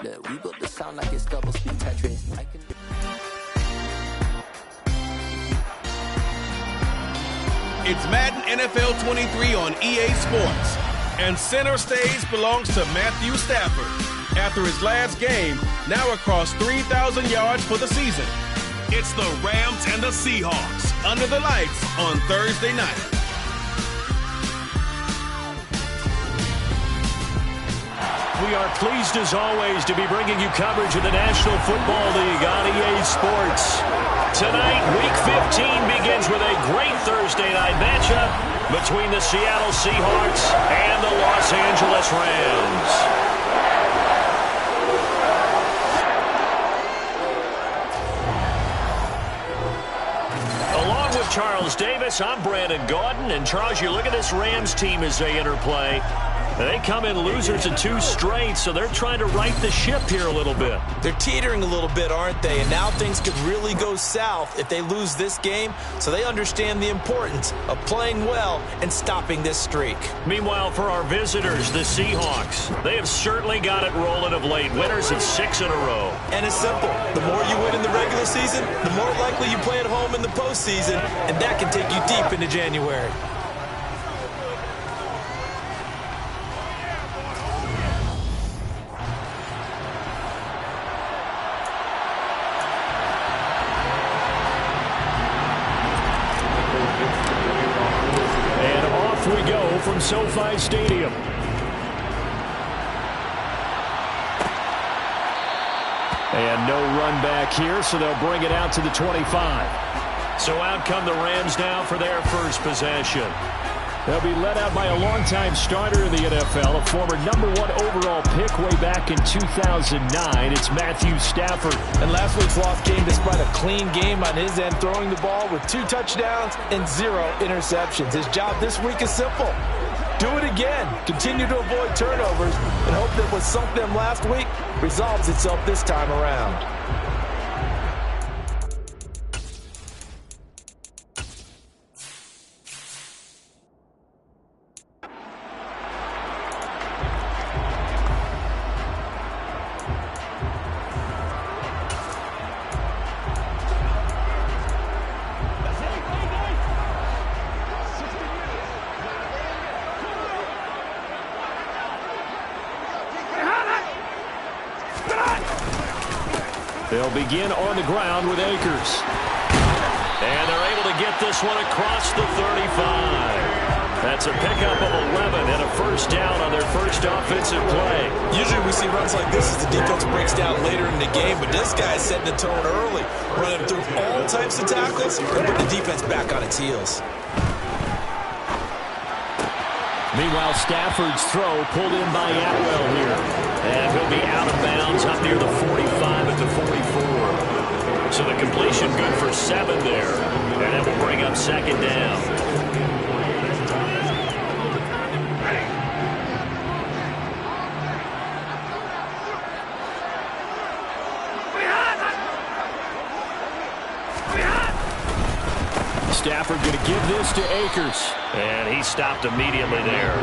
We built the sound like it's double speed Tetris. It's Madden NFL 23 on EA Sports. And center stage belongs to Matthew Stafford. After his last game, now across 3,000 yards for the season. It's the Rams and the Seahawks under the lights on Thursday night. We are pleased as always to be bringing you coverage of the National Football League on EA Sports. Tonight, Week 15 begins with a great Thursday night matchup between the Seattle Seahawks and the Los Angeles Rams. Charles Davis, I'm Brandon Gaudin, and Charles, you look at this Rams team as they interplay. They come in losers of 2 straight, so they're trying to right the ship here a little bit. They're teetering a little bit, aren't they? And now things could really go south if they lose this game, so they understand the importance of playing well and stopping this streak. Meanwhile, for our visitors, the Seahawks, they have certainly got it rolling of late. Winners of 6 in a row. And it's simple. The more you win in the regular season, the more likely you play at home in the postseason, and that can take you deep into January. From SoFi Stadium. And no run back here, so they'll bring it out to the 25. So out come the Rams now for their first possession. They'll be led out by a longtime starter in the NFL, a former #1 overall pick way back in 2009. It's Matthew Stafford. And last week's loss came despite a clean game on his end, throwing the ball with 2 touchdowns and 0 interceptions. His job this week is simple. Do it again. Continue to avoid turnovers and hope that what sunk them last week resolves itself this time around. They'll begin on the ground with Akers. And they're able to get this one across the 35. That's a pickup of 11 and a first down on their first offensive play. Usually we see runs like this as the defense breaks down later in the game, but this guy's setting the tone early, running through all types of tackles and put the defense back on its heels. Meanwhile, Stafford's throw pulled in by Atwell here. And he'll be out of bounds up near the 45 at the 44. So the completion good for 7 there. And that will bring up second down. Stafford going to give this to Akers. And he stopped immediately there.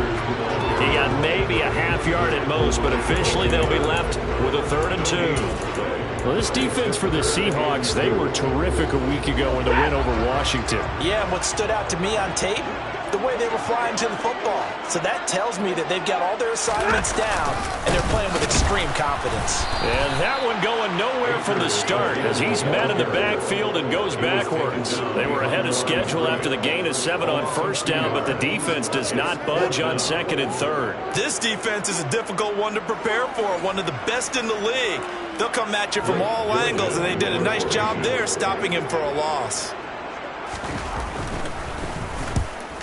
He got maybe a half yard at most, but officially they'll be left with a 3rd and 2. Well, this defense for the Seahawks, they were terrific a week ago in the win over Washington. Yeah, and what stood out to me on tape, the way they were flying to the football. So that tells me that they've got all their assignments down, and they're playing with extreme confidence. And that one going nowhere from the start as he's met in the backfield and goes backwards. They were ahead of schedule after the gain of 7 on first down, but the defense does not budge on 2nd and 3rd. This defense is a difficult one to prepare for, one of the best in the league. They'll come at you from all angles, and they did a nice job there stopping him for a loss.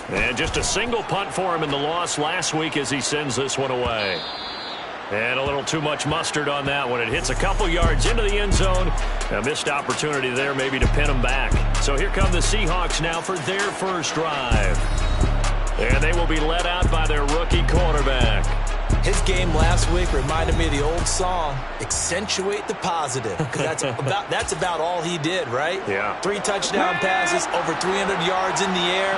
And just a single punt for him in the loss last week as he sends this one away. And a little too much mustard on that one. It hits a couple yards into the end zone. A missed opportunity there maybe to pin him back. So here come the Seahawks now for their first drive. And they will be led out by their rookie quarterback. His game last week reminded me of the old song, accentuate the positive. Because that's about all he did, right? Yeah. 3 touchdown passes, over 300 yards in the air.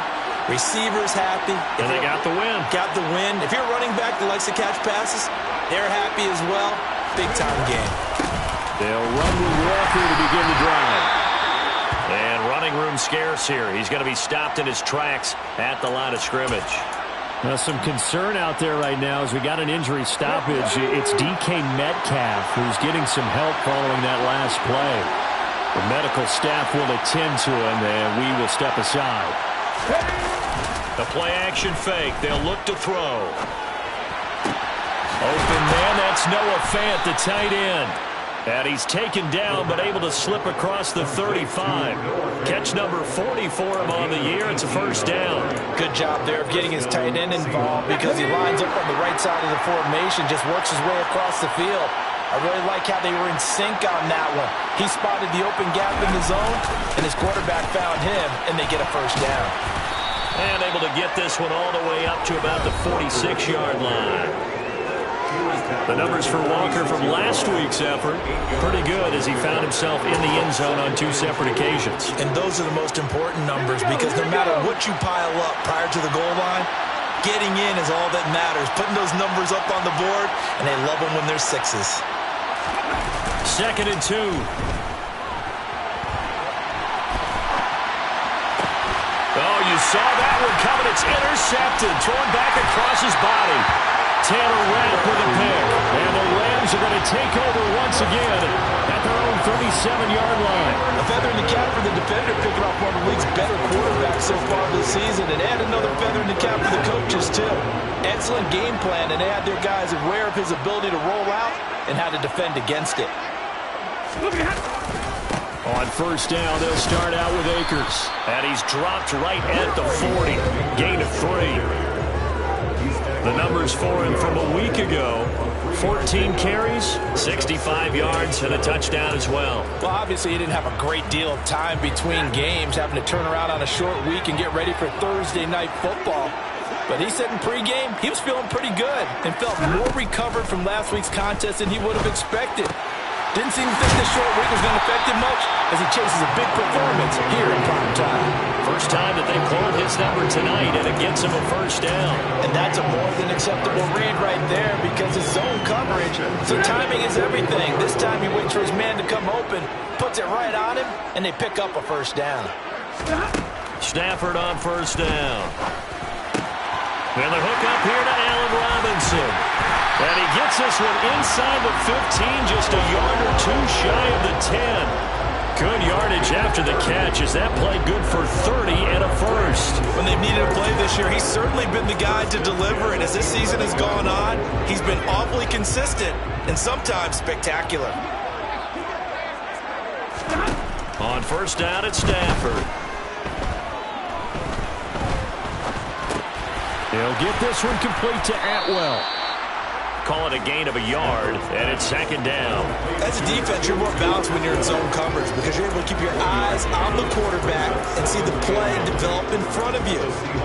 Receivers happy. And they got the win. Got the win. If you're a running back that likes to catch passes, they're happy as well. big-time game. They'll run with Walker to begin the drive. And running room scarce here. He's going to be stopped in his tracks at the line of scrimmage. Now, some concern out there right now as we got an injury stoppage. It's DK Metcalf who's getting some help following that last play. The medical staff will attend to him, and we will step aside. The play-action fake. They'll look to throw. Open man, that's Noah Fant, the tight end. And he's taken down, but able to slip across the 35. Catch number 40 for him on the year. It's a first down. Good job there of getting his tight end involved because he lines up on the right side of the formation, just works his way across the field. I really like how they were in sync on that one. He spotted the open gap in the zone, and his quarterback found him, and they get a first down. And able to get this one all the way up to about the 46-yard line. The numbers for Walker from last week's effort, pretty good as he found himself in the end zone on 2 separate occasions. And those are the most important numbers because no matter what you pile up prior to the goal line, getting in is all that matters. Putting those numbers up on the board, and they love them when they're 6s. 2nd and 2. Oh, you saw that one coming. It's intercepted. Thrown back across his body. Tanner Rapp with a pick. And the Rams are going to take over once again at their own 37-yard line. A feather in the cap for the defender, picking off one of the league's better quarterbacks so far this season. And add another feather in the cap for the coaches, too. Excellent game plan, and they had their guys aware of his ability to roll out and how to defend against it. On first down, they'll start out with Akers. And he's dropped right at the 40. Gain of 3. The numbers for him from a week ago: 14 carries, 65 yards, and a touchdown as well. Well, obviously he didn't have a great deal of time between games, having to turn around on a short week and get ready for Thursday night football. But he said in pregame he was feeling pretty good and felt more recovered from last week's contest than he would have expected. Didn't seem to think this short week was going to affect him much as he chases a big performance here in prime time. First time that they called his number tonight, and it gets him a first down. And that's a more than acceptable read right there because his zone coverage, so timing is everything. This time he waits for his man to come open, puts it right on him, and they pick up a first down. Stafford on first down. And the hook up here to Allen Robinson. And he gets this one inside the 15, just a yard or 2 shy of the 10. Good yardage after the catch. Is that play good for 30 and a first? When they've needed a play this year, he's certainly been the guy to deliver. And as this season has gone on, he's been awfully consistent and sometimes spectacular. On first down at Stafford. They'll get this one complete to Atwell. Call it a gain of a yard, and it's 2nd down. As a defense, you're more balanced when you're in zone coverage because you're able to keep your eyes on the quarterback and see the play develop in front of you.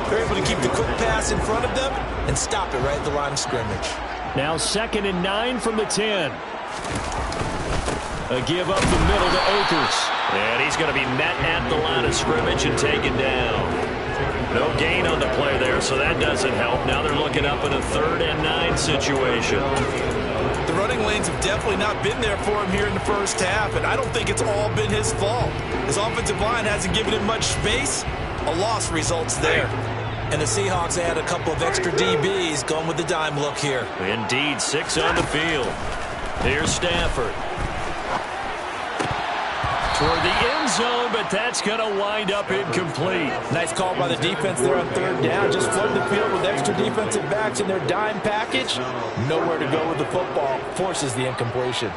You're able to keep the quick pass in front of them and stop it right at the line of scrimmage. Now 2nd and 9 from the 10. A give up the middle to Akers. And he's going to be met at the line of scrimmage and taken down. No gain on the play there, so that doesn't help. Now they're looking up in a 3rd and 9 situation. The running lanes have definitely not been there for him here in the first half, and I don't think it's all been his fault. His offensive line hasn't given him much space. A loss results there. And the Seahawks add a couple of extra DBs going with the dime look here. Indeed, 6 on the field. Here's Stafford. Toward the end zone, but that's going to wind up incomplete. Nice call by the defense there on 3rd down. Just flood the field with extra defensive backs in their dime package. Nowhere to go with the football. Forces the incompletion.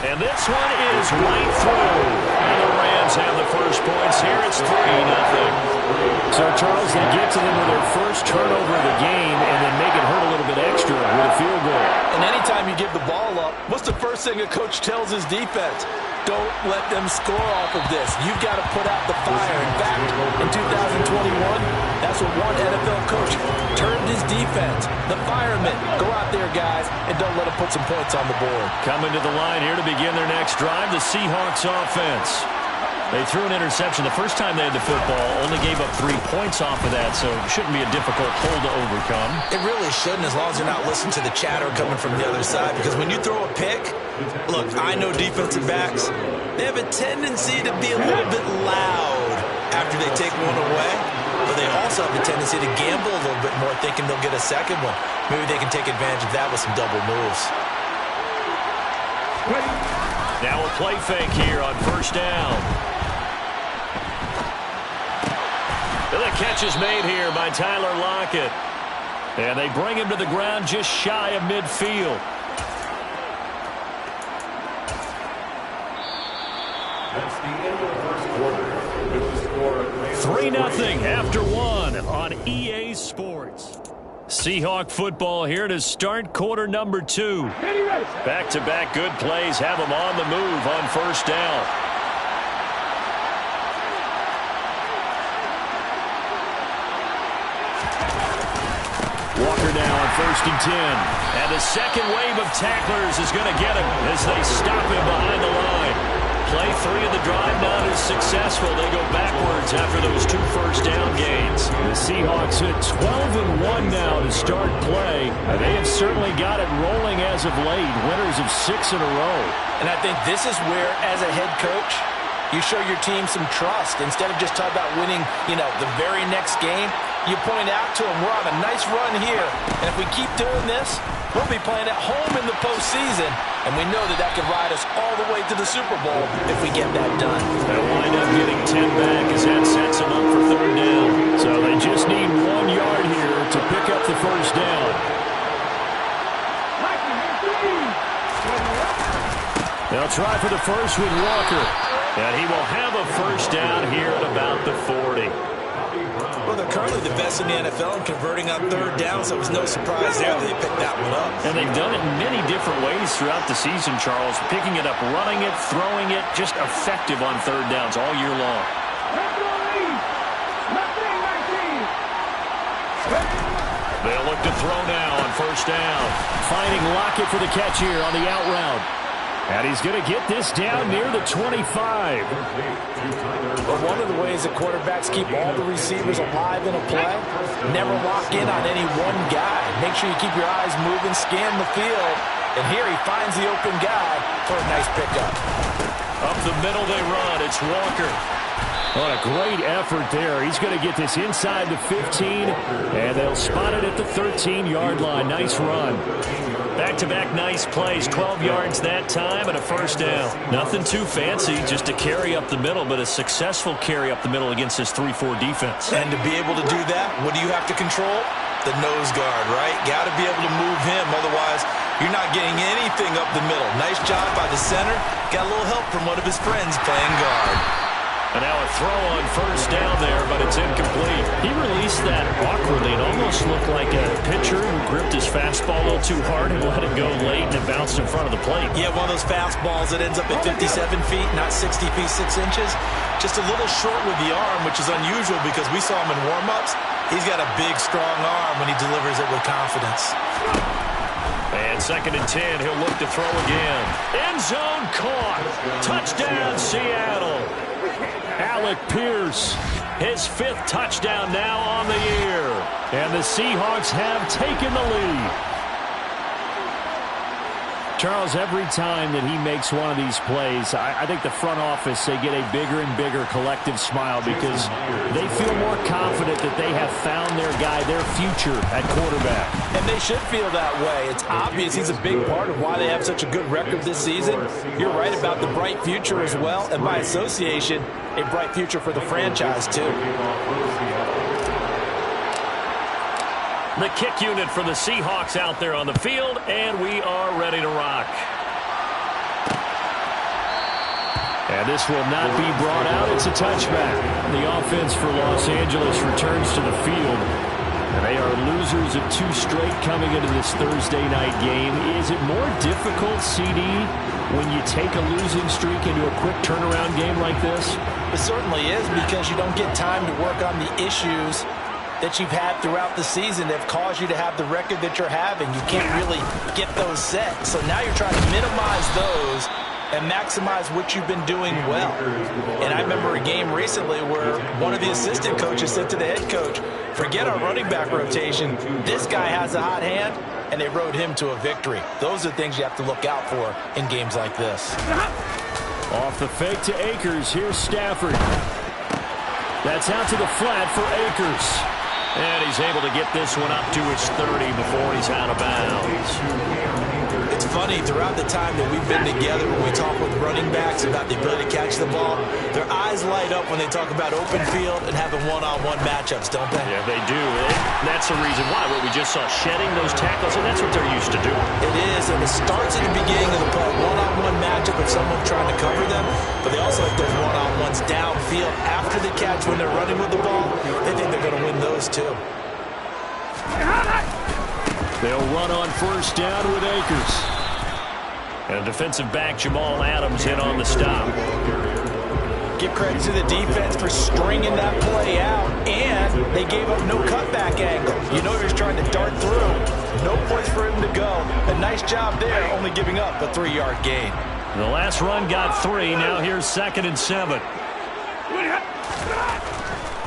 And this one is right through. And the Rams have the first points here. It's 3-0. So, Charles, they get to them with their first turnover of the game and then make it hurt a little bit extra with a field goal. And anytime you give the ball up, what's the first thing a coach tells his defense? Don't let them score off of this. You've got to put out the fire. In fact, in 2021, that's what one NFL coach termed his defense. The firemen. Go out there, guys, and don't let them put some points on the board. Coming to the line here to begin their next drive, the Seahawks offense. They threw an interception the first time they had the football, only gave up 3 points off of that, so it shouldn't be a difficult hole to overcome. It really shouldn't, as long as you're not listening to the chatter coming from the other side, because when you throw a pick, look, I know defensive backs, they have a tendency to be a little bit loud after they take one away, but they also have a tendency to gamble a little bit more, thinking they'll get a second one. Maybe they can take advantage of that with some double moves. Now a play fake here on first down. The catch is made here by Tyler Lockett. And they bring him to the ground just shy of midfield. That's the end of the first quarter. With the score of 3-0 after 1 on EA Sports. Seahawk football here to start quarter number 2. Back-to-back good plays have them on the move on first down. Walker now on 1st and 10. And the second wave of tacklers is going to get him as they stop him behind the line. Play 3 of the drive not as successful. They go backwards after those 2 first down gains. The Seahawks hit 12-1 now to start play. They have certainly got it rolling as of late. Winners of 6 in a row. And I think this is where, as a head coach, you show your team some trust. Instead of just talking about winning, the very next game, you point out to them, we're on a nice run here. And if we keep doing this, we'll be playing at home in the postseason. And we know that could ride us all the way to the Super Bowl if we get that done. They'll wind up getting 10 back as that sets them up for 3rd down. So they just need 1 yard here to pick up the first down. They'll try for the first with Walker. And he will have a first down here at about the 40. Well, they're currently the best in the NFL in converting on 3rd down, so it was no surprise there that they picked that one up. And they've done it in many different ways throughout the season, Charles. Picking it up, running it, throwing it, just effective on 3rd downs all year long. They'll look to throw now on first down. Finding Lockett for the catch here on the out route. And he's going to get this down near the 25. But one of the ways that quarterbacks keep all the receivers alive in a play, never lock in on any one guy. Make sure you keep your eyes moving, scan the field. And here he finds the open guy for a nice pickup. Up the middle they run. It's Walker. What a great effort there. He's going to get this inside the 15, and they'll spot it at the 13-yard line. Nice run. Back-to-back nice plays. 12 yards that time and a first down. Nothing too fancy, just a carry up the middle, but a successful carry up the middle against this 3-4 defense. And to be able to do that, what do you have to control? The nose guard, right? Got to be able to move him, otherwise you're not getting anything up the middle. Nice job by the center. Got a little help from one of his friends playing guard. And now a throw on first down there, but it's incomplete. He released that awkwardly. It almost looked like a pitcher who gripped his fastball a little too hard and let it go late, and it bounced in front of the plate. Yeah, one of those fastballs that ends up at 57 feet, not 60 feet, 6 inches. Just a little short with the arm, which is unusual because we saw him in warm-ups. He's got a big, strong arm when he delivers it with confidence. And 2nd and 10, he'll look to throw again. End zone caught. Touchdown, Seattle. Alec Pierce, his 5th touchdown now on the year. And the Seahawks have taken the lead. Charles, every time that he makes one of these plays, I think the front office, they get a bigger and bigger collective smile because they feel more confident that they have found their guy, their future at quarterback. And they should feel that way. It's obvious he's a big part of why they have such a good record this season. You're right about the bright future as well, and by association, a bright future for the franchise too. The kick unit for the Seahawks out there on the field, and we are ready to rock. And this will not be brought out. It's a touchback. The offense for Los Angeles returns to the field. And they are losers of 2 straight coming into this Thursday night game. Is it more difficult, CD, when you take a losing streak into a quick turnaround game like this? It certainly is, because you don't get time to work on the issues that you've had throughout the season that have caused you to have the record that you're having. You can't really get those set. So now you're trying to minimize those and maximize what you've been doing well. And I remember a game recently where one of the assistant coaches said to the head coach, forget our running back rotation. This guy has a hot hand, and they rode him to a victory. Those are things you have to look out for in games like this. Off the fake to Akers. Here's Stafford. That's out to the flat for Akers. And he's able to get this one up to his 30 before he's out of bounds. It's funny, throughout the time that we've been together, when we talk with running backs about the ability to catch the ball, their eyes light up when they talk about open field and having one-on-one matchups, don't they? Yeah, they do. That's the reason why. What we just saw, shedding those tackles, and that's what they're used to doing. It is, and it starts at the beginning of the play. One-on-one matchup with someone trying to cover them, but they also like those one-on-ones downfield after the catch when they're running with the ball. They think they're going to win those too. They'll run on first down with Akers. And defensive back Jamal Adams in on the stop. Give credit to the defense for stringing that play out, and they gave up no cutback angle. You know he was trying to dart through. No place for him to go. A nice job there, only giving up a 3-yard gain. The last run got 3. Now here's 2nd and 7.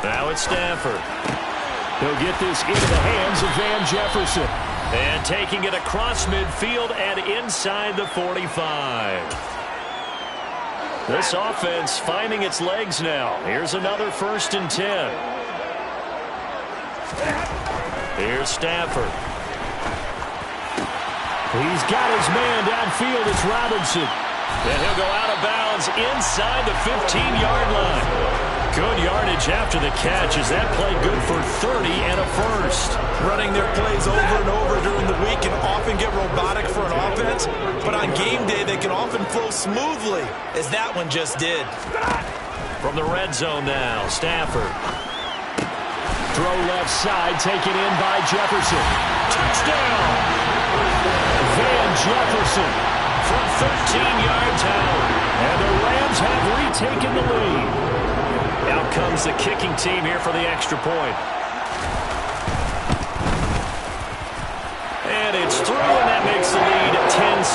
Now it's Stafford. He'll get this into the hands of Van Jefferson. And taking it across midfield and inside the 45. This offense finding its legs now. Here's another 1st and 10. Here's Stafford. He's got his man downfield. It's Robinson. And he'll go out of bounds inside the 15-yard line. Good yardage after the catch. Is that play good for 30 and a first? Running their plays over and over during the week can often get robotic for an offense, but on game day they can often flow smoothly, as that one just did. From the red zone now, Stafford. Throw left side, taken in by Jefferson. Touchdown! Van Jefferson from 13 yards out. And the Rams have retaken the lead. Out comes the kicking team here for the extra point. And it's through, and that makes the lead 10-7.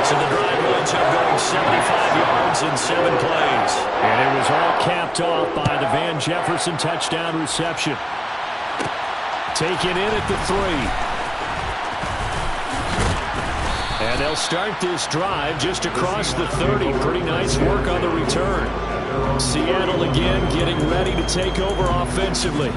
So the drive winds up going 75 yards in 7 plays. And it was all capped off by the Van Jefferson touchdown reception. Taken in at the 3. And they'll start this drive just across the 30. Pretty nice work on the return. Seattle again getting ready to take over offensively.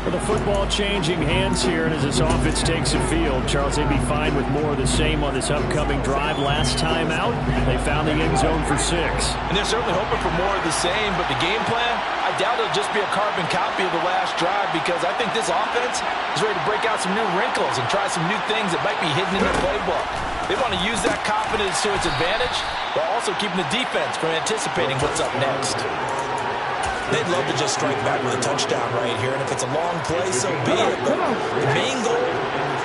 With the football changing hands here, and as this offense takes the field, Charles, they'd be fine with more of the same on this upcoming drive. Last time out, they found the end zone for 6. And they're certainly hoping for more of the same, but the game plan, I doubt it'll just be a carbon copy of the last drive, because I think this offense is ready to break out some new wrinkles and try some new things that might be hidden in their playbook. They want to use that confidence to its advantage, while also keeping the defense from anticipating what's up next. They'd love to just strike back with a touchdown right here, and if it's a long play, so be it. But the main goal,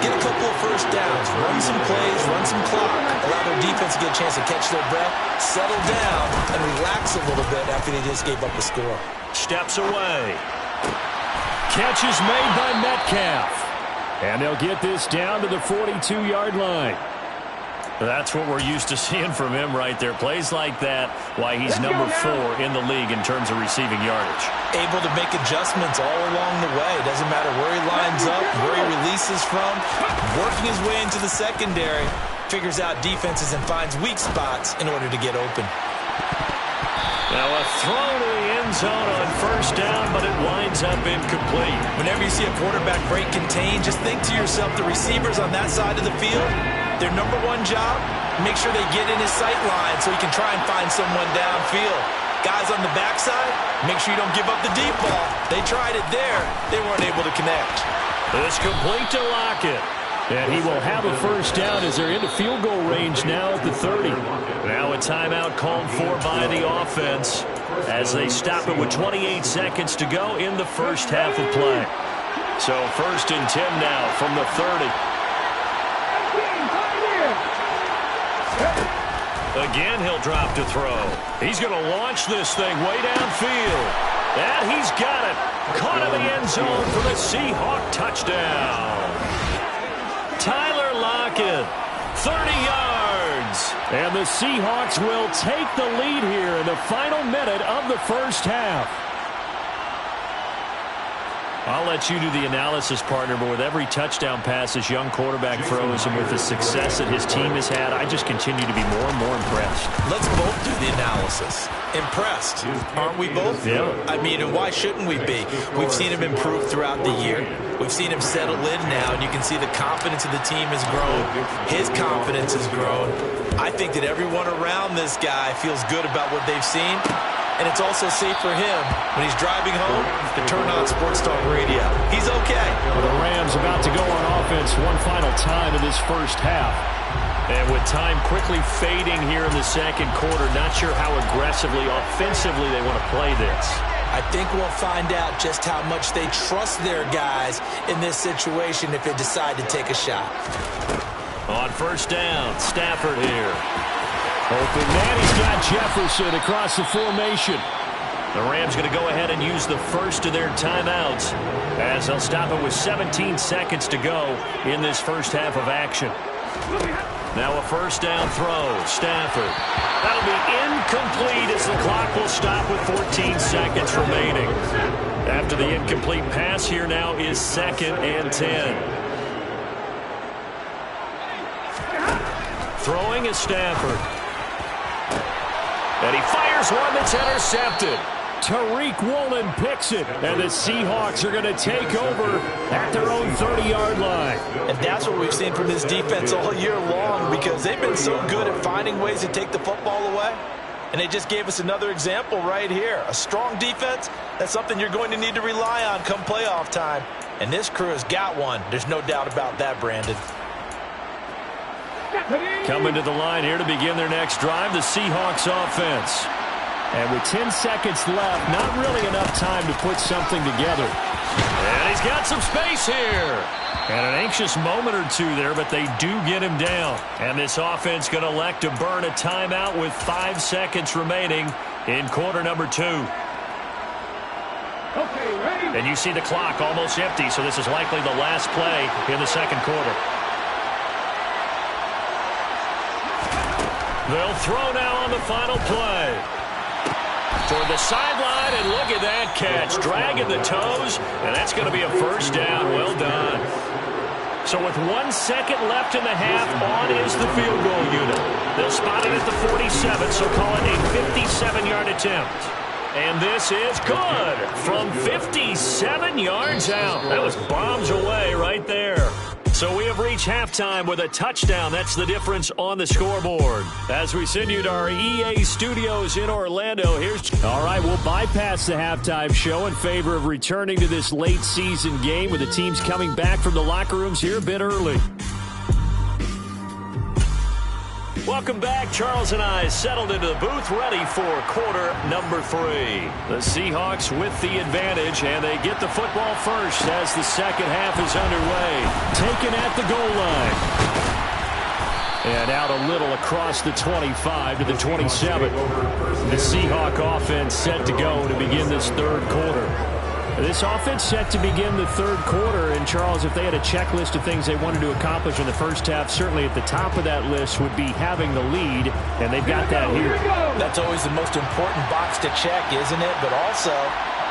get a couple of first downs, run some plays, run some clock, allow their defense to get a chance to catch their breath, settle down, and relax a little bit after they just gave up the score. Steps away. Catch is made by Metcalf. And they'll get this down to the 42-yard line. That's what we're used to seeing from him right there. Plays like that, why he's number 4 in the league in terms of receiving yardage. Able to make adjustments all along the way. Doesn't matter where he lines up, where he releases from. Working his way into the secondary. Figures out defenses and finds weak spots in order to get open. Now a throw to the end zone on first down, but it winds up incomplete. Whenever you see a quarterback break contain, just think to yourself, the receivers on that side of the field, their number 1 job, make sure they get in his sight line so he can try and find someone downfield. Guys on the backside, make sure you don't give up the deep ball. They tried it there. They weren't able to connect. It's complete to Lockett. And he will have a first down as they're into field goal range now at the 30. Now a timeout called for by the offense as they stop it with 28 seconds to go in the first half of play. So 1st and 10 now from the 30. Again, he'll drop to throw. He's going to launch this thing way downfield. And he's got it. Caught in the end zone for the Seahawk touchdown. Tyler Lockett, 30 yards. yards. And the Seahawks will take the lead here in the final minute of the first half. I'll let you do the analysis, partner, but with every touchdown pass this young quarterback throws and with the success that his team has had, I just continue to be more and more impressed. Let's both do the analysis. Impressed, aren't we both? Yeah. I mean, and why shouldn't we be? We've seen him improve throughout the year. We've seen him settle in now, and you can see the confidence of the team has grown. His confidence has grown. I think that everyone around this guy feels good about what they've seen. And it's also safe for him when he's driving home to turn on Sports Talk Radio. He's okay. Well, the Rams about to go on offense one final time in this first half. And with time quickly fading here in the second quarter, not sure how aggressively, offensively they want to play this. I think we'll find out just how much they trust their guys in this situation if they decide to take a shot. On first down, Stafford here. Open man, he's got Jefferson across the formation. The Rams going to go ahead and use the first of their timeouts as they'll stop it with 17 seconds to go in this first half of action. Now a first down throw, Stafford. That'll be incomplete as the clock will stop with 14 seconds remaining. After the incomplete pass, here now is 2nd and 10. Throwing is Stafford. And he fires one that's intercepted. Tariq Woolen picks it, and the Seahawks are going to take over at their own 30-yard line. And that's what we've seen from this defense all year long, because they've been so good at finding ways to take the football away. And they just gave us another example right here. A strong defense, that's something you're going to need to rely on come playoff time. And this crew has got one. There's no doubt about that, Brandon. Coming to the line here to begin their next drive, the Seahawks offense. And with 10 seconds left, not really enough time to put something together. And he's got some space here. And an anxious moment or two there, but they do get him down. And this offense going to elect to burn a timeout with 5 seconds remaining in quarter number 2. Okay, ready? And you see the clock almost empty, so this is likely the last play in the second quarter. They'll throw now on the final play. Toward the sideline, and look at that catch. Dragging the toes, and that's going to be a first down. Well done. So with 1 second left in the half, on is the field goal unit. They'll spot it at the 47, so call it a 57-yard attempt. And this is good from 57 yards out. That was bombs away right there. So we have reached halftime with a touchdown. That's the difference on the scoreboard. As we send you to our EA studios in Orlando, all right, we'll bypass the halftime show in favor of returning to this late season game with the teams coming back from the locker rooms here a bit early. Welcome back. Charles and I settled into the booth, ready for quarter number 3. The Seahawks with the advantage, and they get the football first as the second half is underway. Taken at the goal line. And out a little across the 25 to the 27. The Seahawk offense set to go to begin this third quarter. This offense set to begin the third quarter, and Charles, if they had a checklist of things they wanted to accomplish in the first half, certainly at the top of that list would be having the lead, and they've got that here. That's always the most important box to check, isn't it? But also,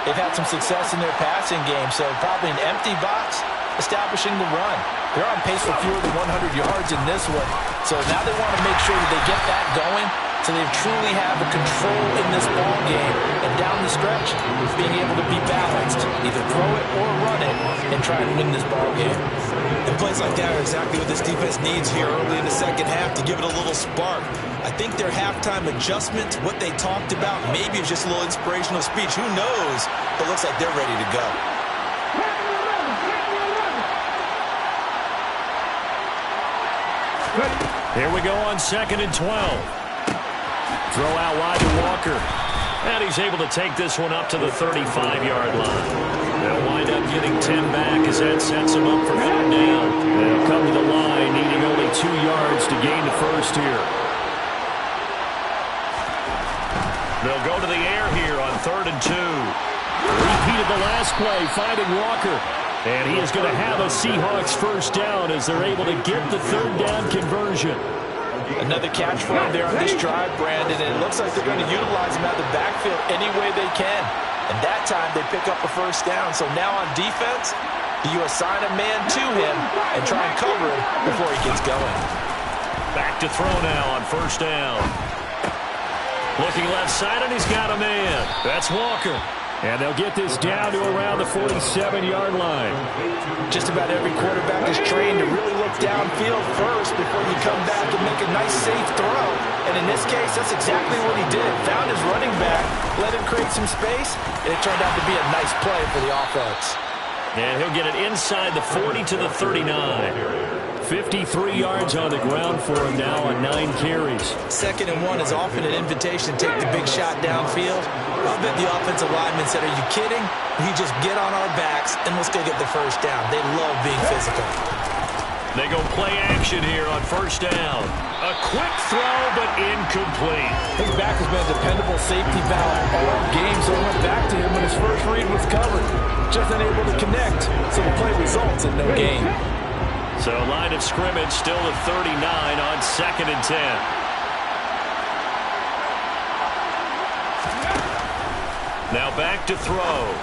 they've had some success in their passing game, so probably an empty box, establishing the run. They're on pace for fewer than 100 yards in this one, so now they want to make sure that they get that going, so they truly have a control in this ball game, and down the stretch, being able to be balanced, either throw it or run it, and try and win this ball game. And plays like that are exactly what this defense needs here early in the second half to give it a little spark. I think their halftime adjustment, what they talked about, maybe it's just a little inspirational speech. Who knows? But it looks like they're ready to go. Here we go on 2nd and 12. Throw out wide to Walker. And he's able to take this one up to the 35-yard line. They'll wind up getting 10 back as that sets him up for 3rd down. They'll come to the line, needing only 2 yards to gain the first here. They'll go to the air here on 3rd and 2. Repeated the last play, finding Walker. And he is going to have a Seahawks first down as they're able to get the 3rd down conversion. Another catch for him there on this drive, Brandon, and it looks like they're going to utilize him out of the backfield any way they can. And that time they pick up a first down. So now on defense, you assign a man to him and try and cover him before he gets going. Back to throw now on first down. Looking left side, and he's got a man. That's Walker. And they'll get this down to around the 47-yard line. Just about every quarterback is trained to really look downfield first before you come back and make a nice, safe throw. And in this case, that's exactly what he did. Found his running back, let him create some space, and it turned out to be a nice play for the offense. And he'll get it inside the 40 to the 39. 53 yards on the ground for him now on 9 carries. 2nd and 1 is often an invitation to take the big shot downfield. I'll bet the offensive lineman said, are you kidding? We just get on our backs and let's go get the first down. They love being physical. They go play action here on first down. A quick throw, but incomplete. His back has been a dependable safety valve all game, so it went back to him when his first read was covered. Just unable to connect, so the play results in no gain. So line of scrimmage still at 39 on 2nd and 10. Now back to throw.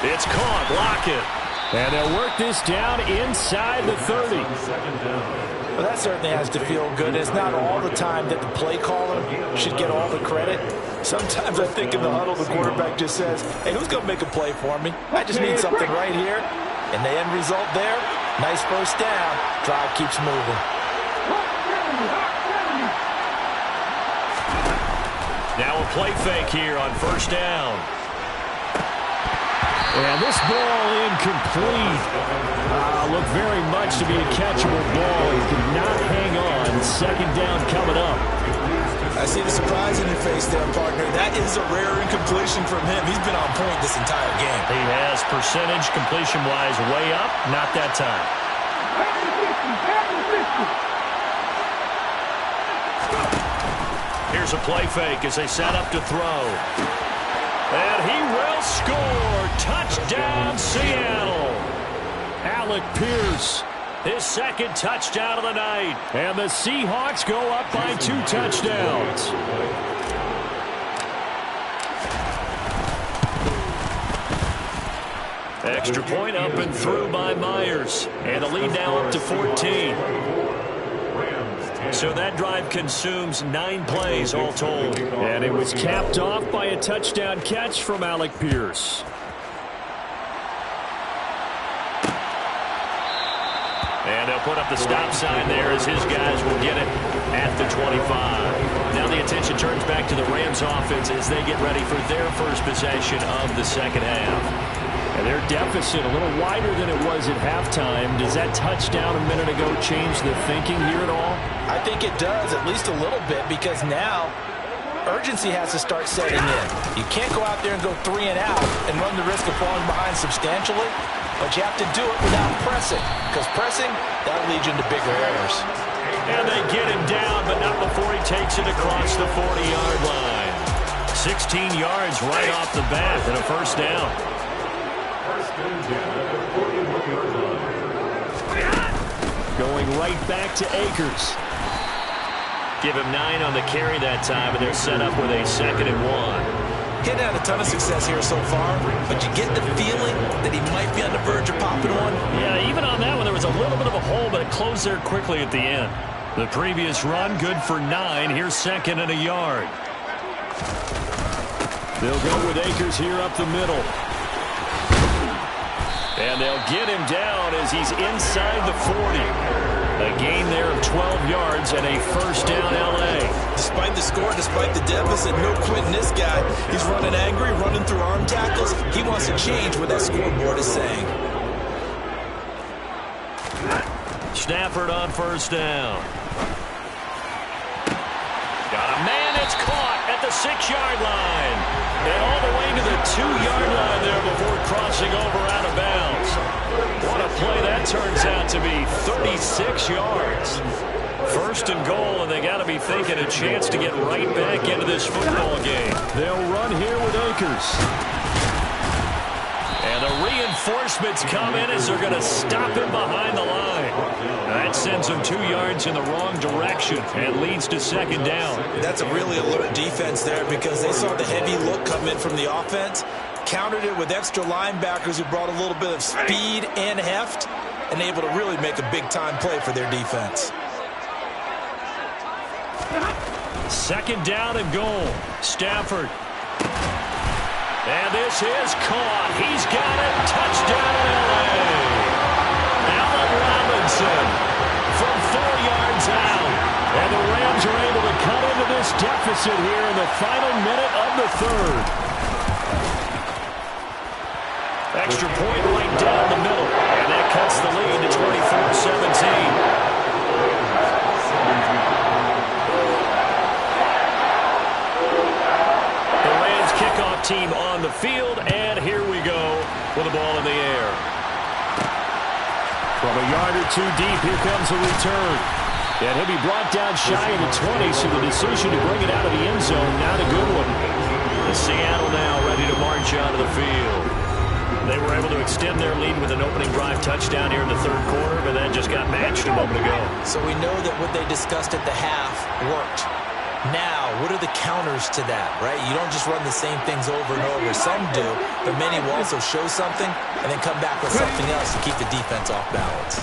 It's caught. Lockett. And they'll work this down inside the 30. Well, that certainly has to feel good. It's not all the time that the play caller should get all the credit. Sometimes I think in the huddle, the quarterback just says, hey, who's going to make a play for me? I just need something right here. And the end result there, nice first down. Drive keeps moving. Now a play fake here on first down. And this ball incomplete. Looked very much to be a catchable ball. He could not hang on. 2nd down coming up. I see the surprise in your face there, partner. That is a rare incompletion from him. He's been on point this entire game. He has percentage completion-wise way up. Not that time. Here's a play fake as they set up to throw. And he will score. Touchdown, Seattle. Alec Pierce. His 2nd touchdown of the night. And the Seahawks go up by 2 touchdowns. Extra point up and through by Myers. And the lead now up to 14. So that drive consumes 9 plays all told. And it was capped off by a touchdown catch from Alec Pierce. And they'll put up the stop sign there as his guys will get it at the 25. Now the attention turns back to the Rams offense as they get ready for their first possession of the 2nd half. And their deficit a little wider than it was at halftime. Does that touchdown a minute ago change the thinking here at all? I think it does, at least a little bit, because now urgency has to start setting in. You can't go out there and go 3 and out and run the risk of falling behind substantially, but you have to do it without pressing, because pressing, that'll lead you into bigger errors. And they get him down, but not before he takes it across the 40-yard line. 16 yards right off the bat and a first down. Going right back to Akers. Give him 9 on the carry that time, and they're set up with a 2nd and 1. He hadn't had a ton of success here so far, but you get the feeling that he might be on the verge of popping one. Yeah, even on that one, there was a little bit of a hole, but it closed there quickly at the end. The previous run, good for 9. Here's 2nd and a yard. They'll go with Akers here up the middle. And they'll get him down as he's inside the 40. A gain there of 12 yards and a first down L.A. Despite the score, despite the deficit, no quitting this guy. He's running angry, running through arm tackles. He wants to change what that scoreboard is saying. Stafford on first down. Got a man that's caught at the 6-yard line. And all the way to the 2-yard line there before crossing over out of bounds. What a play that turns out to be. 36 yards. First and goal, and they got to be thinking a chance to get right back into this football game. They'll run here with Akers. And the reinforcements come in as they're going to stop him behind the line. That sends sends him 2 yards in the wrong direction and leads to second down. That's a really alert defense there because they saw the heavy look come in from the offense, countered it with extra linebackers who brought a little bit of speed and heft, and able to really make a big-time play for their defense. Second down and goal. Stafford. And this is caught. He's got it. Touchdown, L.A. Allen Robinson from 4 yards out. And the Rams are able to cut into this deficit here in the final minute of the third. Extra point right down the middle. And that cuts the lead to 24-17. Team on the field, and here we go with the ball in the air. From a yard or two deep, here comes a return. And he'll be brought down shy of the 20, so the decision to bring it out of the end zone, not a good one. And Seattle now ready to march onto the field. They were able to extend their lead with an opening drive touchdown here in the third quarter, but that just got matched a moment ago. So we know that what they discussed at the half worked. Now, what are the counters to that, right? You don't just run the same things over and over. Some do, but many will also show something and then come back with something else to keep the defense off balance.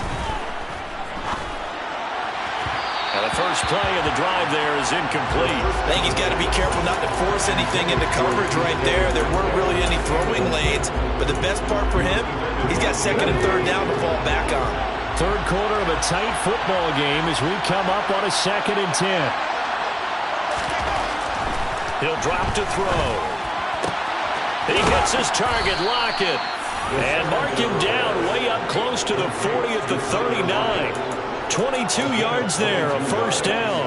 Now the first play of the drive there is incomplete. I think he's got to be careful not to force anything into coverage right there. There weren't really any throwing lanes, but the best part for him, he's got second and third down to fall back on. Third quarter of a tight football game as we come up on a 2nd and 10. He'll drop to throw. He hits his target, Lockett. And mark him down way up close to the 40 at the 39. 22 yards there, a first down.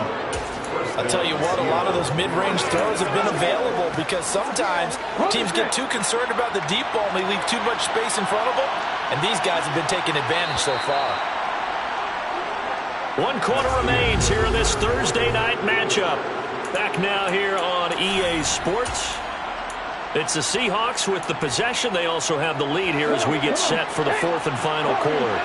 I'll tell you what, a lot of those mid-range throws have been available because sometimes teams get too concerned about the deep ball and they leave too much space in front of them, and these guys have been taking advantage so far. 1 quarter remains here in this Thursday night matchup. Back now here on EA Sports. It's the Seahawks with the possession. They also have the lead here as we get set for the 4th and final quarter.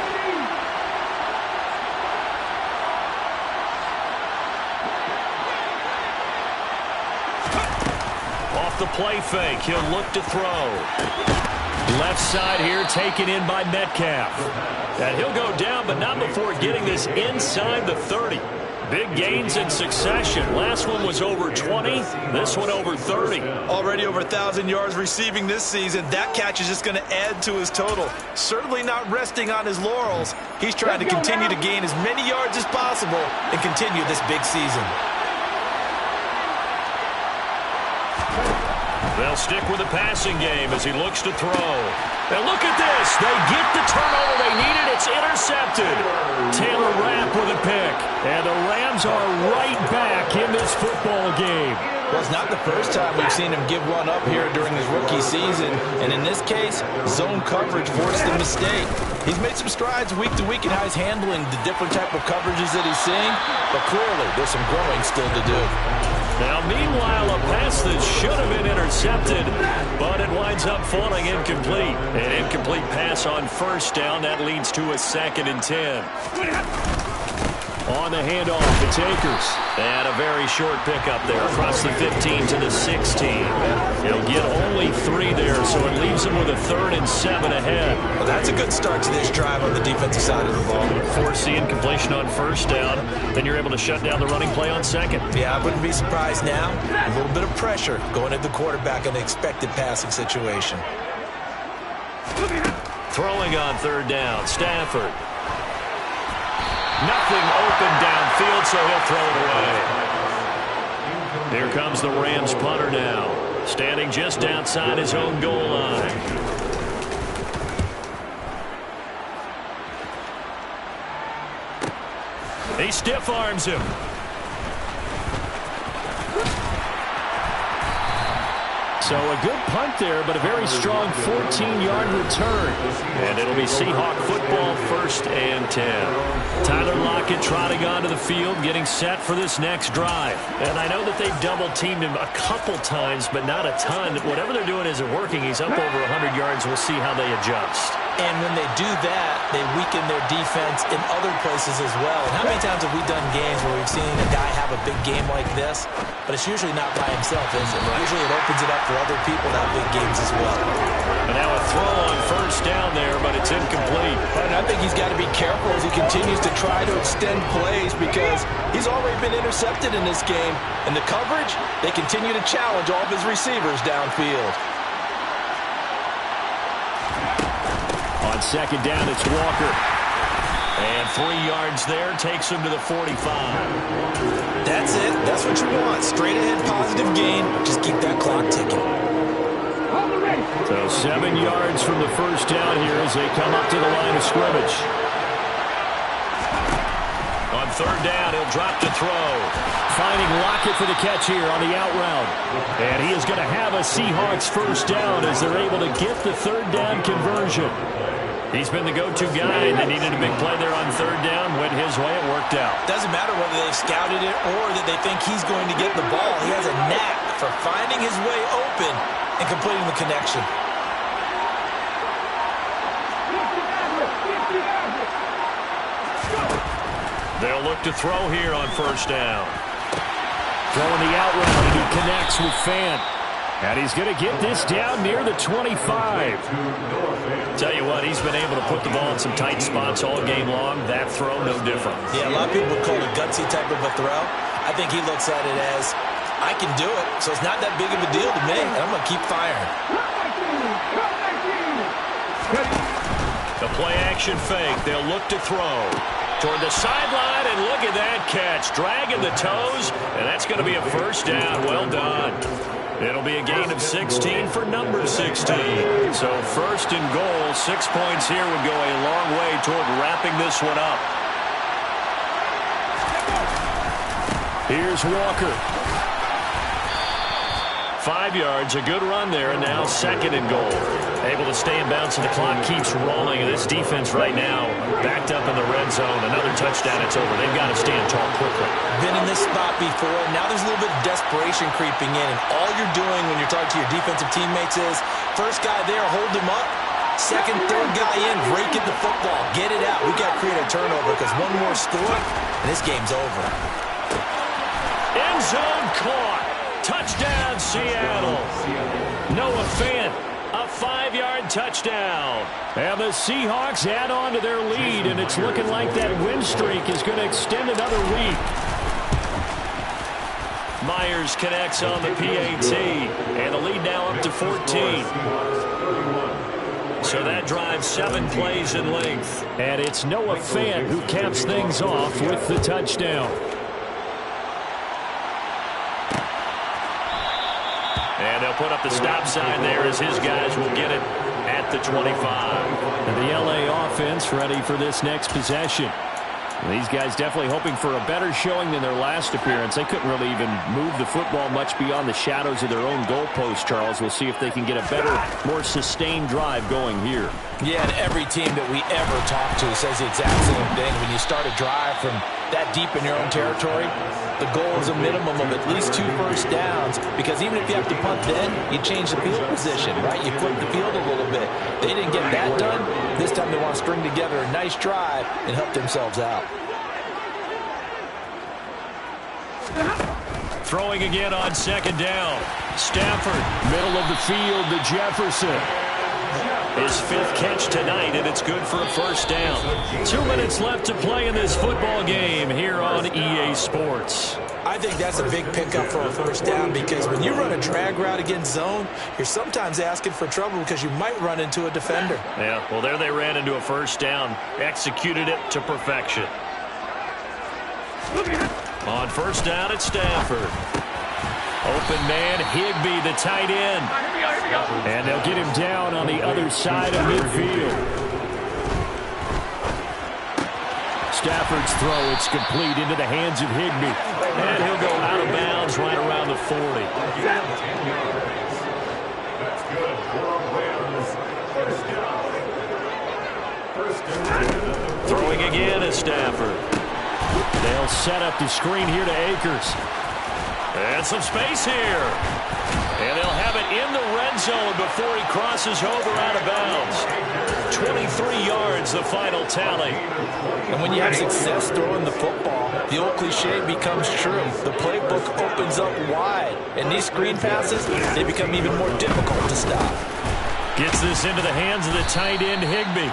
Off the play fake, he'll look to throw. Left side here taken in by Metcalf. And he'll go down, but not before getting this inside the 30. Big gains in succession. Last one was over 20. This one over 30. Already over 1,000 yards receiving this season. That catch is just going to add to his total. Certainly not resting on his laurels. He's trying to continue to gain as many yards as possible and continue this big season. They'll stick with the passing game as he looks to throw. And look at this. They get the turnover they needed. It's intercepted. Taylor Rapp with a pick. And the Rams are right back in this football game. Well, it's not the first time we've seen him give one up here during his rookie season. And in this case, zone coverage forced the mistake. He's made some strides week to week in how he's handling the different type of coverages that he's seeing. But clearly, there's some growing still to do. Now, meanwhile, a pass that should have been intercepted, but it winds up falling incomplete. An incomplete pass on first down. That leads to a 2nd and 10. On the handoff, it's Akers. And a very short pickup there across the 15 to the 16. He'll get only 3 there, so it leaves him with a 3rd and 7 ahead. Well, that's a good start to this drive on the defensive side of the ball. Force the incompletion on first down, then you're able to shut down the running play on second. Yeah, I wouldn't be surprised now. A little bit of pressure going at the quarterback in the expected passing situation. Throwing on 3rd down, Stafford. Nothing open downfield, so he'll throw it away. Here comes the Rams punter now, standing just outside his own goal line. He stiff arms him. So a good punt there, but a very strong 14-yard return. And it'll be Seahawk football, 1st and 10. Tyler Lockett trotting onto the field, getting set for this next drive. And I know that they've double-teamed him a couple times, but not a ton. Whatever they're doing isn't working. He's up over 100 yards. We'll see how they adjust. And when they do that, they weaken their defense in other places as well. And how many times have we done games where we've seen a guy have a big game like this, but it's usually not by himself, is it? Usually it opens it up for other people to have big games as well. And now a throw on first down there, but it's incomplete. And I think he's got to be careful as he continues to try to extend plays because he's already been intercepted in this game. And the coverage, they continue to challenge all of his receivers downfield. On second down, it's Walker. And 3 yards there takes him to the 45. That's it. That's what you want. Straight ahead positive gain. Just keep that clock ticking. So 7 yards from the first down here as they come up to the line of scrimmage. On third down, he'll drop to throw. Finding Lockett for the catch here on the out route. And he is going to have a Seahawks first down as they're able to get the third down conversion. He's been the go-to guy. They needed a big play there on third down. Went his way. It worked out. Doesn't matter whether they've scouted it or that they think he's going to get the ball. He has a knack for finding his way open and completing the connection. They'll look to throw here on first down. Throwing the out route, and he connects with Fant. And he's going to get this down near the 25. Tell you what, he's been able to put the ball in some tight spots all game long. That throw, no different. Yeah, a lot of people would call it a gutsy type of a throw. I think he looks at it as, I can do it, so it's not that big of a deal to me, and I'm going to keep firing. The play-action fake. They'll look to throw. Toward the sideline, and look at that catch. Dragging the toes, and that's going to be a first down. Well done. It'll be a gain of 16 for number 16. So first and goal, 6 points here would go a long way toward wrapping this one up. Here's Walker. 5 yards, a good run there, and now second and goal. Able to stay in bounds, and the clock keeps rolling. And this defense right now backed up in the red zone. Another touchdown, it's over. They've got to stand tall quickly. Been in this spot before. Now there's a little bit of desperation creeping in. And all you're doing when you're talking to your defensive teammates is, first guy there, hold him up. Second, third guy in, rake at the football. Get it out. We've got to create a turnover because one more score, and this game's over. End zone caught. Touchdown, Seattle. Noah Fant, a 5-yard touchdown. And the Seahawks add on to their lead, and it's looking like that win streak is going to extend another week. Myers connects on the PAT, and the lead now up to 14. So that drives 7 plays in length. And it's Noah Fant who caps things off with the touchdown. And they'll put up the stop sign there as his guys will get it at the 25. And the LA offense ready for this next possession. These guys definitely hoping for a better showing than their last appearance. They couldn't really even move the football much beyond the shadows of their own goalpost, Charles. We'll see if they can get a better, more sustained drive going here. Yeah, and every team that we ever talk to says the exact same thing. When you start a drive from that deep in your own territory, the goal is a minimum of at least 2 first downs, because even if you have to punt then, you change the field position, right? You flip the field a little bit. They didn't get that done. This time they want to string together a nice drive and help themselves out. Throwing again on second down. Stafford, Middle of the field to Jefferson. his 5th catch tonight, and it's good for a first down. 2 minutes left to play in this football game here on EA Sports. I think that's a big pickup for a first down, because when you run a drag route against zone, you're sometimes asking for trouble because you might run into a defender. Yeah, well, there they ran into a first down, executed it to perfection. On first down, it's Stafford. Open man, Higbee, the tight end. And they'll get him down on the other side of midfield. Stafford's throw, it's complete into the hands of Higbee. And he'll go out of bounds right around the 40. Throwing again is Stafford. They'll set up the screen here to Akers. And some space here. And they'll have it in the red zone before he crosses over out of bounds. 23 yards, the final tally. And when you have success throwing the football, the old cliche becomes true. The playbook opens up wide. And these screen passes, they become even more difficult to stop. Gets this into the hands of the tight end, Higbee.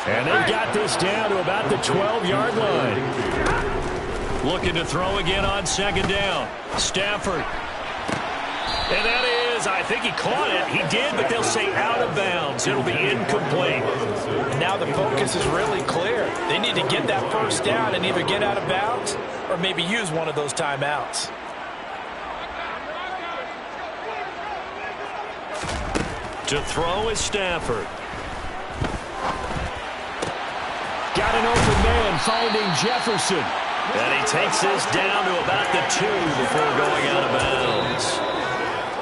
And they've got this down to about the 12-yard line. Looking to throw again on second down. Stafford. And that is, I think he caught it. He did, but they'll say out of bounds. It'll be incomplete. Now the focus is really clear. They need to get that first down and either get out of bounds or maybe use one of those timeouts. To throw is Stafford. Got an open man finding Jefferson. And he takes this down to about the 2 before going out of bounds.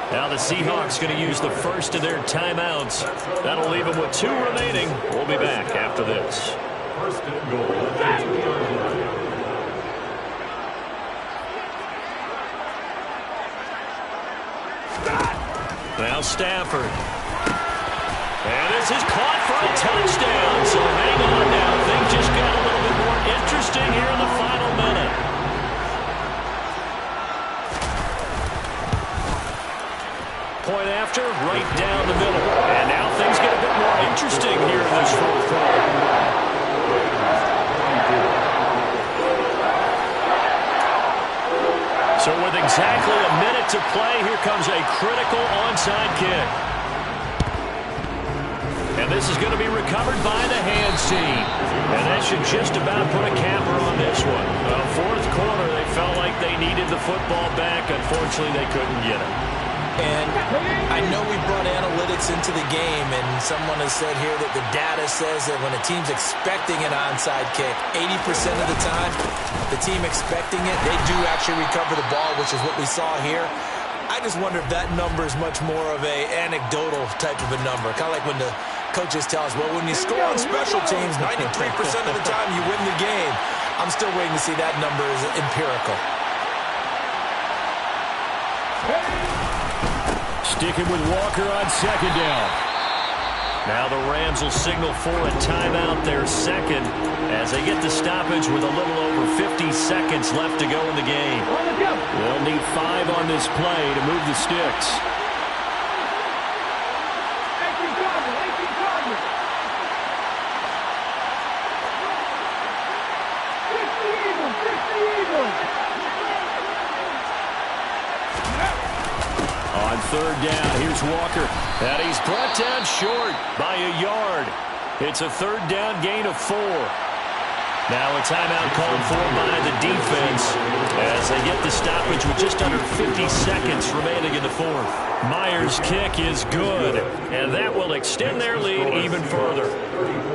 Now the Seahawks going to use the first of their timeouts. That'll leave them with 2 remaining. We'll be back after this. First and goal. Now Stafford. And this is caught for a touchdown. So hang on now. Things just got a little bit more interesting here in the final minute. Point after, right down the middle. And now things get a bit more interesting here in this fourth quarter. So with exactly a minute to play, here comes a critical onside kick. And this is going to be recovered by the hands team. And that should just about put a capper on this one. Fourth quarter, they felt like they needed the football back. Unfortunately, they couldn't get it. And I know we brought analytics into the game, and someone has said here that the data says that when a team's expecting an onside kick, 80% of the time, the team expecting it, they do actually recover the ball, which is what we saw here. I just wonder if that number is much more of a anecdotal type of a number. Kind of like when the coaches tell us, well, when you score on special teams, 93% of the time you win the game. I'm still waiting to see that number is empirical. Sticking with Walker on second down. Now the Rams will signal for a timeout, their second, as they get the stoppage with a little over 50 seconds left to go in the game. They'll need 5 on this play to move the sticks. On third down, here's Walker. And he's brought down short by a yard. It's a third down gain of 4. Now a timeout called for by the defense as they get the stoppage with just under 50 seconds remaining in the fourth. Myers' kick is good, and that will extend their lead even further.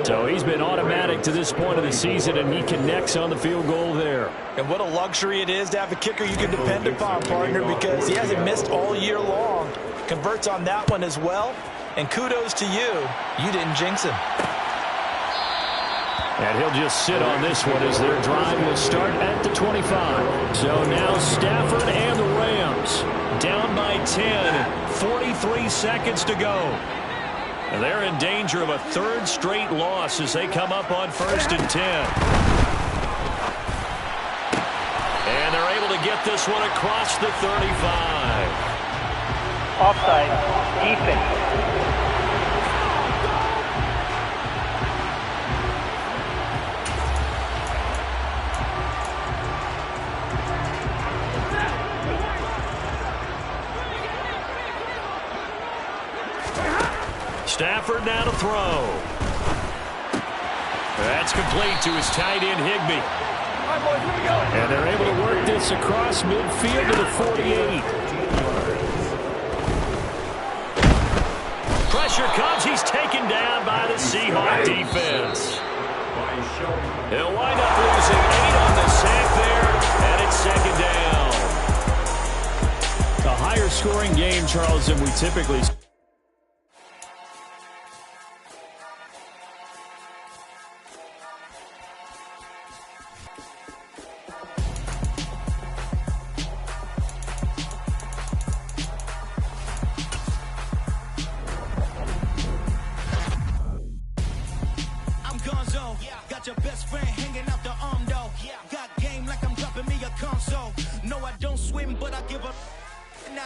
So he's been automatic to this point of the season, and he connects on the field goal there. And what a luxury it is to have a kicker you can depend upon, partner, because he hasn't missed all year long. Converts on that one as well, and kudos to you. You didn't jinx him. And he'll just sit on this one as their drive will start at the 25. So now Stafford and the Rams down by 10, 43 seconds to go. And they're in danger of a third straight loss as they come up on 1st and 10. And they're able to get this one across the 35. Offside, defense. Stafford now to throw. That's complete to his tight end, Higbee. And they're able to work this across midfield to the 48. Pressure comes. He's taken down by the Seahawks defense. He'll wind up losing 8 on the sack there, and it's second down. A higher scoring game, Charles, than we typically see.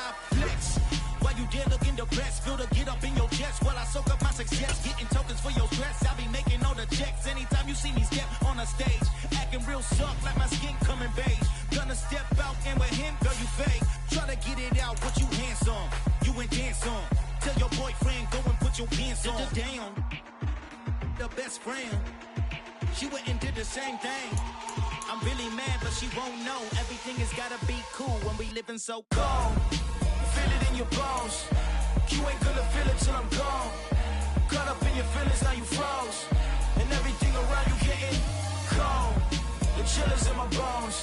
I flex. While you there looking the best, feel the get up in your chest while I soak up my success. Getting tokens for your stress, I be making all the checks. Anytime you see me step on a stage, acting real soft like my skin coming beige. Gonna step out and with him, girl, you fake. Try to get it out, but you handsome. You ain't dance on. Tell your boyfriend, go and put your pants on. Down, the best friend. She went and did the same thing. I'm really mad, but she won't know. Everything has gotta be cool when we living so cold. Feel it in your bones. You ain't gonna feel it till I'm gone. Caught up in your feelings, now you froze. And everything around you getting cold. The chill is in my bones.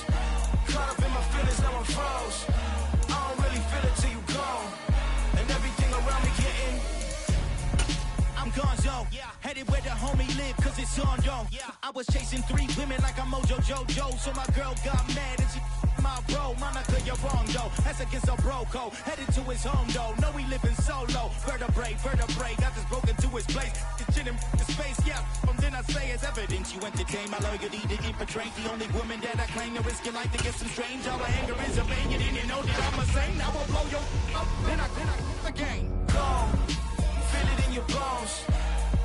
Caught up in my feelings, now I'm froze. I don't really feel it till you gone. And everything around me getting I'm gonzo, headed where the homie live, cause it's on, yo. I was chasing 3 women like I'm Mojo Jojo, so my girl got mad and she my bro. Monica, you're wrong, though. That's against a bro code. Headed to his home, though. No, he living solo. Vertebrae, got just broken to his place. It's in his face, From then I say it's evidence. You entertain my loyalty to infiltrate. The only woman that I claim to risk your life to get some strange. All my anger is a vein. You didn't know that I'm a saint. I will blow your up, then I again. Gone. Feel it in your bones.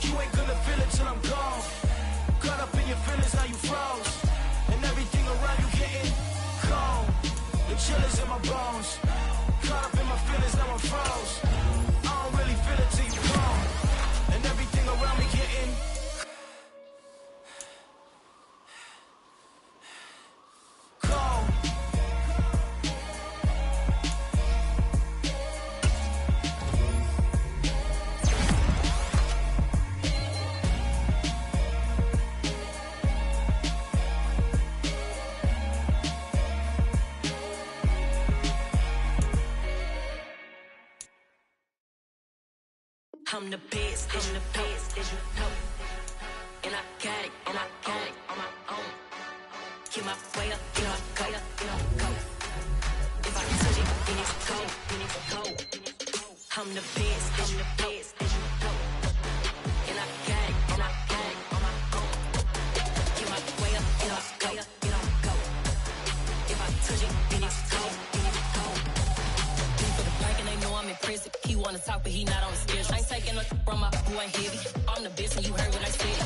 You ain't gonna feel it till I'm gone. Caught up in your feelings, now you froze. And everything around you getting cold. The chill is in my bones. Caught up in my feelings, now I'm froze. I don't really feel it till you gone. And everything around me getting cold. I'm the best, as you know. And I got it, on my own. Get my way up, get my go. If I touch it, then it's go. I'm the best, as you know. And I got it, on my own. Get my way up, get my go. If I touch it, then it's go. For the bank and they know I'm in prison. He wanna talk, but he not on the schedule. I ain't taking no from my boy heavy. I'm the best and you heard what I said.